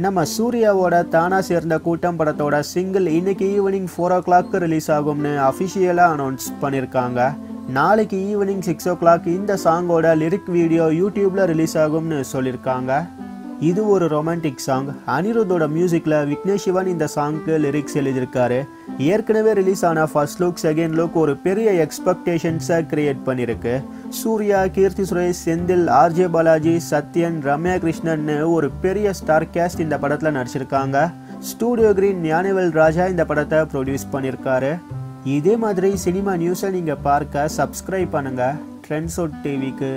நம்ம சூர்யாவோட தானா சேர்ந்த கூட்டம் படத்தோட சிங்கிள் இன்னைக்கு ஈவினிங் 4 o'clock ரிலீஸ் ஆகும்னு அஃபிஷியலாக அனௌன்ஸ் பண்ணியிருக்காங்க. நாளைக்கு ஈவினிங் 6 o'clock இந்த சாங்கோட லிரிக் வீடியோ யூடியூப்ல ரிலீஸ் ஆகும்னு சொல்லியிருக்காங்க. இது ஒரு ரொமான்டிக் சாங். அனிருத்தோட மியூசிக்ல விக்னேஷ் சிவன் இந்த சாங்க்கு லிரிக்ஸ் எழுதியிருக்காரு. ஏற்கனவே ரிலீஸ் ஆன ஃபர்ஸ்ட் லுக் செகண்ட் லுக் ஒரு பெரிய எக்ஸ்பெக்டேஷன்ஸை கிரியேட் பண்ணியிருக்கு. சூர்யா, கீர்த்தி சுரேஷ், செந்தில், ஆர்ஜே பாலாஜி, சத்யன், ரம்யா கிருஷ்ணன் ஒரு பெரிய ஸ்டார் கேஸ்ட் இந்த படத்தில் நடிச்சிருக்காங்க. ஸ்டூடியோ கிரீன் ஞானவேல் ராஜா இந்த படத்தை ப்ரொடியூஸ் பண்ணியிருக்காரு. இதே மாதிரி சினிமா நியூஸை நீங்கள் பார்க்க சப்ஸ்கிரைப் பண்ணுங்கள் ட்ரெண்ட்ஸோட் டிவிக்கு.